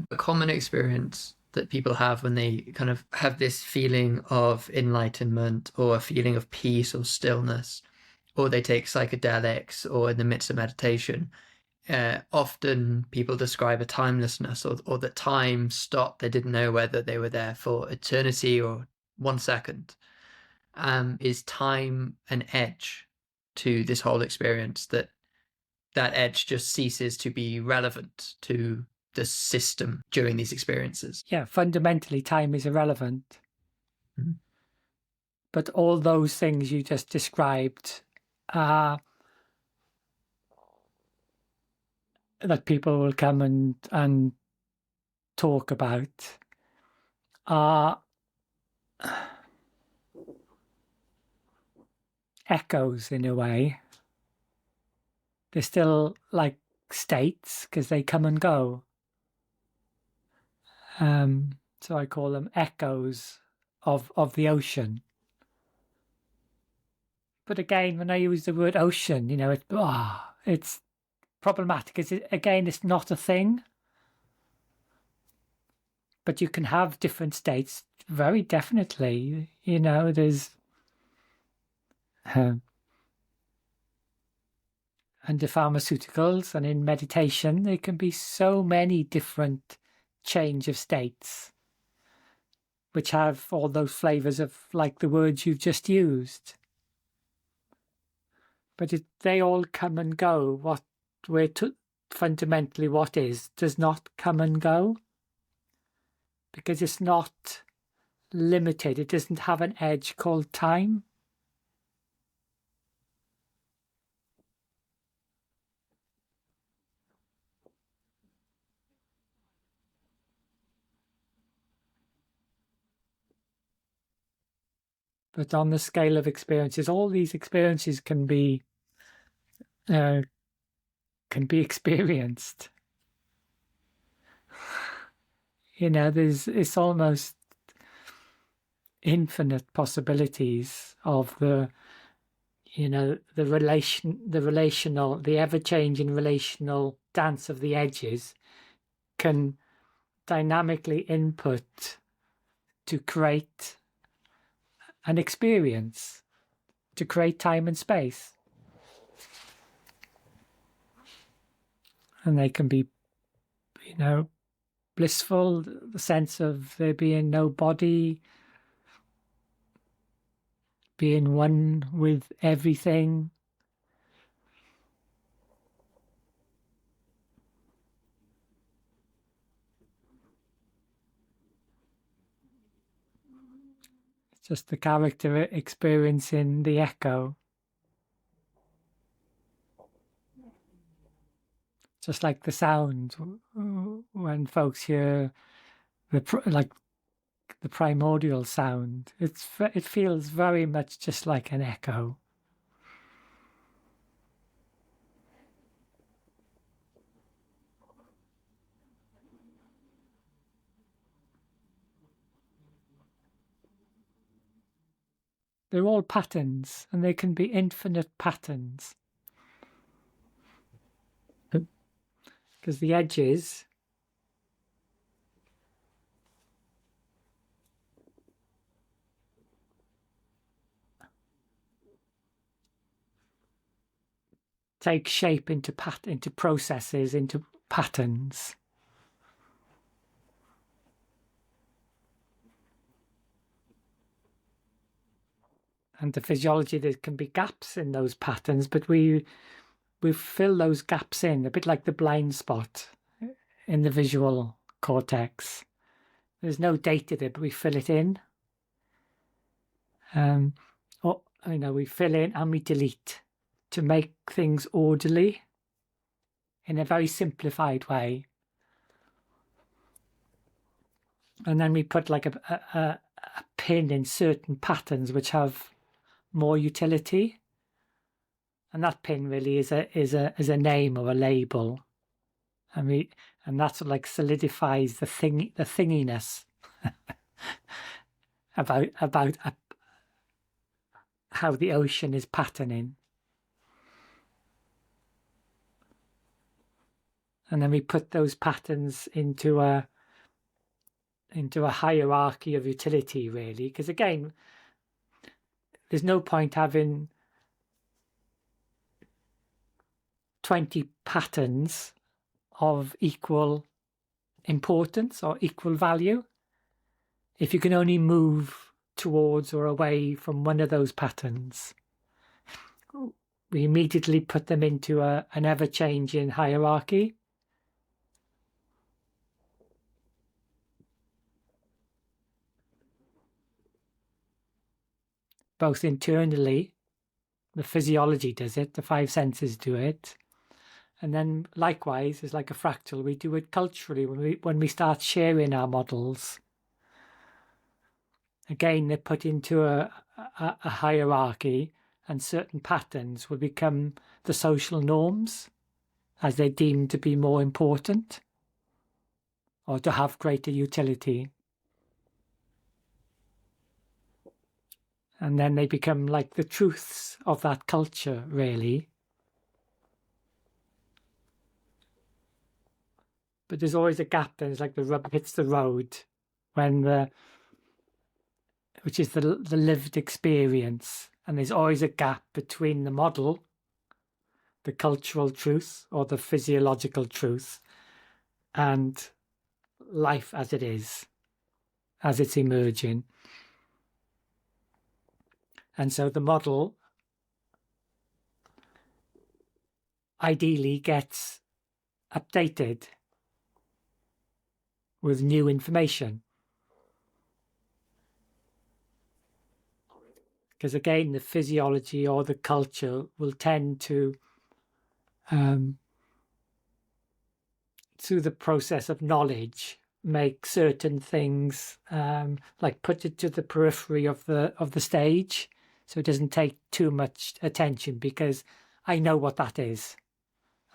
A common experience that people have when they kind of have this feeling of enlightenment or a feeling of peace or stillness, or they take psychedelics or in the midst of meditation, often people describe a timelessness or that time stopped. They didn't know whether they were there for eternity or 1 second. Is time an edge to this whole experience, that edge just ceases to be relevant to the system during these experiences? Yeah, fundamentally, time is irrelevant. Mm-hmm. But all those things you just described are that people will come and talk about are echoes in a way. They're still like states because they come and go. So I call them echoes of the ocean. But again, when I use the word ocean, it's problematic. It's not a thing. But you can have different states, very definitely. There's under pharmaceuticals and in meditation, there can be so many different change of states, which have all those flavors of like the words you've just used. But they all come and go. Fundamentally what is does not come and go, because it's not limited. It doesn't have an edge called time. But on the scale of experiences, all these experiences can be experienced. It's almost infinite possibilities of the ever-changing relational dance of the edges can dynamically input to create an experience, to create time and space. And they can be, blissful, the sense of there being no body, being one with everything. It's just the character experiencing the echo. Just like the sound when folks hear the primordial sound, it feels very much just like an echo. They're all patterns, and they can be infinite patterns. Because the edges take shape into processes, into patterns. And the physiology, there can be gaps in those patterns, but we fill those gaps in, a bit like the blind spot in the visual cortex. There's no data there, but we fill it in. We fill in and we delete to make things orderly in a very simplified way. And then we put like a pin in certain patterns which have more utility. And that pin really is a name or a label. And that's what like solidifies the thinginess about how the ocean is patterning. And then we put those patterns into a hierarchy of utility, really, because again, there's no point having 20 patterns of equal importance or equal value if you can only move towards or away from one of those patterns. We immediately put them into an ever-changing hierarchy. Both internally, the physiology does it, the five senses do it, and then likewise, it's like a fractal, we do it culturally when we start sharing our models. Again, they're put into a hierarchy, and certain patterns will become the social norms as they're deemed to be more important or to have greater utility. And then they become like the truths of that culture, really. But there's always a gap then. It's like the rubber hits the road which is the lived experience. And there's always a gap between the model, the cultural truth or the physiological truth, and life as it is, as it's emerging. And so the model ideally gets updated with new information. Because again, the physiology or the culture will tend to, through the process of knowledge, make certain things like put it to the periphery of the stage, so it doesn't take too much attention because I know what that is.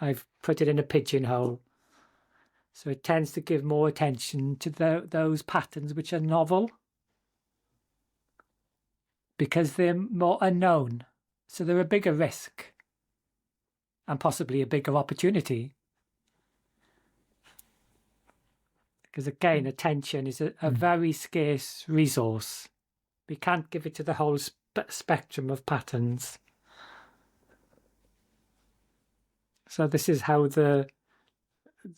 I've put it in a pigeonhole. So it tends to give more attention to those patterns which are novel because they're more unknown. So they're a bigger risk and possibly a bigger opportunity. Because again, attention is a very scarce resource. We can't give it to the whole spectrum of patterns. So this is how the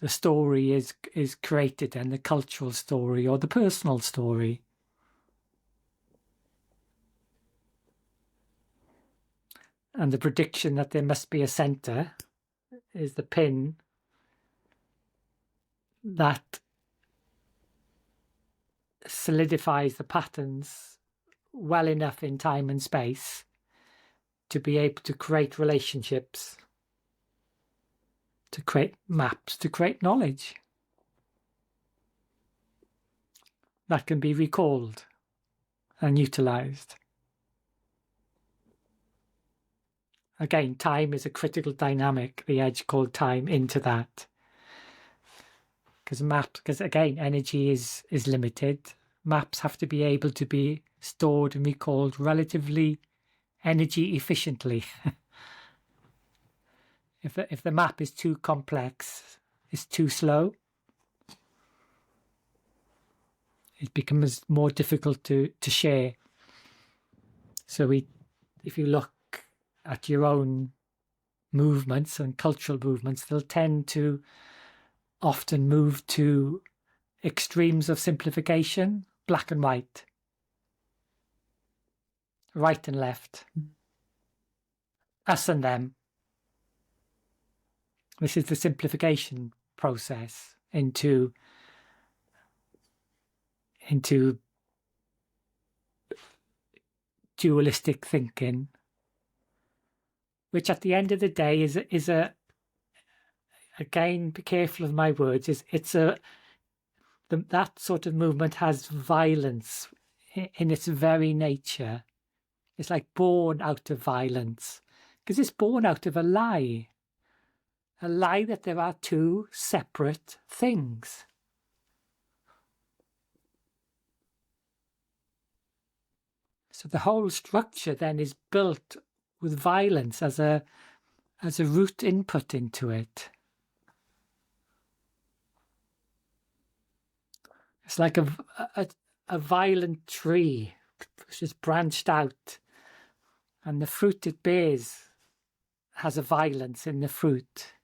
story is created, and the cultural story or the personal story. And the prediction that there must be a center is the pin that solidifies the patterns well enough in time and space to be able to create relationships, to create maps, to create knowledge that can be recalled and utilized. Again, time is a critical dynamic, the edge called time, into that. Because again, energy is limited. Maps have to be able to be stored and recalled relatively energy efficiently. If the map is too complex, it's too slow, it becomes more difficult to share. So if you look at your own movements and cultural movements, they'll tend to often move to extremes of simplification, black and white, right and left, us and them. This is the simplification process into dualistic thinking, which at the end of the day is a again, be careful of my words, that sort of movement has violence in its very nature. It's like born out of violence because it's born out of a lie that there are two separate things. So the whole structure then is built with violence as a root input into it. It's like a violent tree which is branched out, and the fruit it bears has a violence in the fruit.